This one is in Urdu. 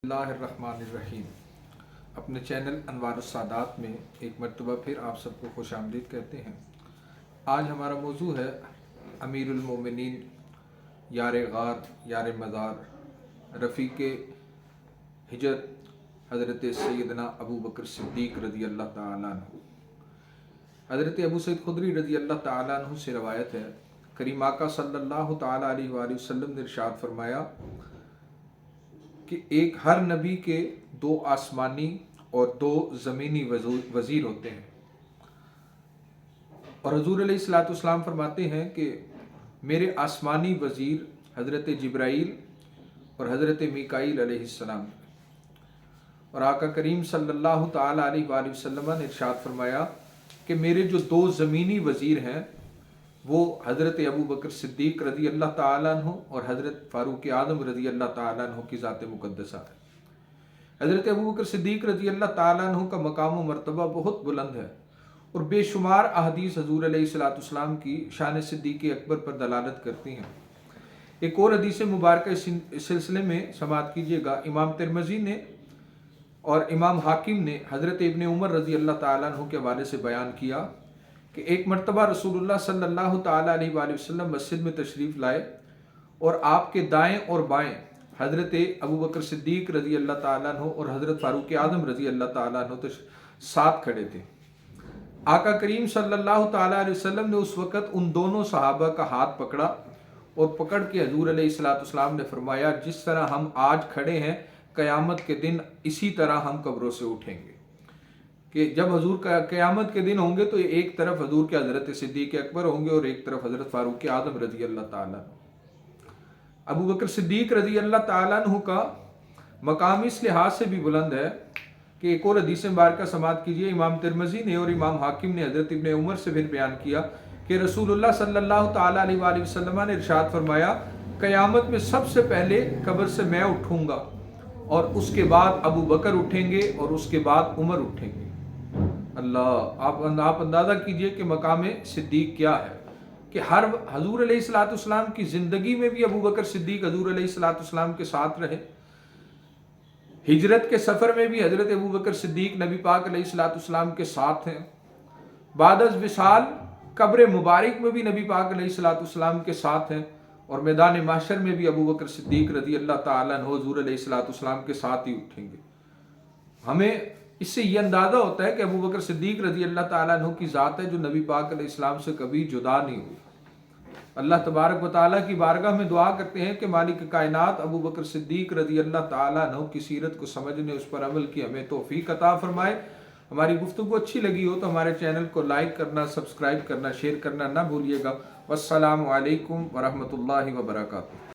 اللہ الرحمن الرحیم۔ اپنے چینل انوار السادات میں ایک مرتبہ پھر آپ سب کو خوش آمدید کہتے ہیں۔ آج ہمارا موضوع ہے امیر المومنین، یار غار، یار مزار، رفیق ہجر حضرت سیدنا ابو بکر صدیق رضی اللہ تعالیٰ عنہ۔ حضرت ابو سعید خدری رضی اللہ تعالیٰ عنہ سے روایت ہے، کریم آقا صلی اللہ تعالیٰ علیہ وآلہ وسلم نے ارشاد فرمایا کہ ہر نبی کے 2 آسمانی اور 2 زمینی وزیر ہوتے ہیں، اور حضور علیہ الصلوۃ والسلام فرماتے ہیں کہ میرے آسمانی وزیر حضرت جبرائیل اور حضرت میکائیل علیہ السلام، اور آقا کریم صلی اللہ تعالیٰ علیہ وآلہ وسلم نے ارشاد فرمایا کہ میرے جو 2 زمینی وزیر ہیں وہ حضرت ابو بکر صدیق رضی اللہ تعالیٰ عنہ اور حضرت فاروق اعظم رضی اللہ تعالیٰ عنہ کی ذات مقدسہ ہے۔ حضرت ابو بکر صدیق رضی اللہ تعالیٰ عنہ کا مقام و مرتبہ بہت بلند ہے، اور بے شمار احادیث حضور علیہ الصلوۃ والسلام کی شان صدیق اکبر پر دلالت کرتی ہیں۔ ایک اور حدیث مبارکہ اس سلسلے میں سماعت کیجیے گا۔ امام ترمذی نے اور امام حاکم نے حضرت ابن عمر رضی اللہ تعالیٰ عنہ کے حوالے سے بیان کیا کہ ایک مرتبہ رسول اللہ صلی اللہ تعالیٰ علیہ وآلہ وسلم مسجد میں تشریف لائے، اور آپ کے دائیں اور بائیں حضرت ابو بکر صدیق رضی اللہ تعالیٰ عنہ اور حضرت فاروق اعظم رضی اللہ تعالیٰ عنہ ساتھ کھڑے تھے۔ آقا کریم صلی اللہ تعالیٰ علیہ وسلم نے اس وقت ان دونوں صحابہ کا ہاتھ پکڑا، اور پکڑ کے حضور علیہ الصلوۃ والسلام نے فرمایا، جس طرح ہم آج کھڑے ہیں قیامت کے دن اسی طرح ہم قبروں سے اٹھیں گے۔ کہ جب حضور کا قیامت کے دن ہوں گے تو ایک طرف حضور کے حضرت صدیق اکبر ہوں گے اور ایک طرف حضرت فاروق اعظم رضی اللہ تعالیٰ عنہ۔ ابو بکر صدیق رضی اللہ تعالیٰ عنہ کا مقام اس لحاظ سے بھی بلند ہے کہ ایک اور حدیث مبارکہ سماعت کیجیے۔ امام ترمذی نے اور امام حاکم نے حضرت ابن عمر سے پھر بیان کیا کہ رسول اللہ صلی اللہ تعالیٰ علیہ وآلہ وسلم نے ارشاد فرمایا، قیامت میں سب سے پہلے قبر سے میں اٹھوں گا، اور اس کے بعد ابو بکر اٹھیں گے، اور اس کے بعد عمر اٹھیں گے۔ اللہ، آپ اندازہ کیجئے کہ مقام صدیق کیا ہے، کہ ہر حضور علیہ الصلوۃ والسلام کی زندگی میں بھی ابو بکر صدیق حضور علیہ الصلوۃ والسلام کے ساتھ رہے، ہجرت کے سفر میں بھی حضرت ابو بکر صدیق نبی پاک علیہ الصلوۃ والسلام کے ساتھ ہیں، بعد از وصال قبر مبارک میں بھی نبی پاک علیہ الصلوۃ والسلام کے ساتھ ہیں، اور میدان محشر میں بھی ابو بکر صدیق رضی اللہ تعالیٰ عنہ حضور علیہ الصلوۃ والسلام کے ساتھ ہی اٹھیں گے۔ ہمیں اس سے یہ اندازہ ہوتا ہے کہ ابو بکر صدیق رضی اللہ تعالیٰ عنہ کی ذات ہے جو نبی پاک علیہ السلام سے کبھی جدا نہیں ہوئی۔ اللہ تبارک و تعالیٰ کی بارگاہ میں دعا کرتے ہیں کہ مالک کائنات ابو بکر صدیق رضی اللہ تعالیٰ عنہ کی سیرت کو سمجھنے، اس پر عمل کی ہمیں توفیق عطا فرمائے۔ ہماری گفتگو اچھی لگی ہو تو ہمارے چینل کو لائک کرنا، سبسکرائب کرنا، شیئر کرنا نہ بھولیے گا۔ والسلام علیکم ورحمۃ اللہ وبرکاتہ۔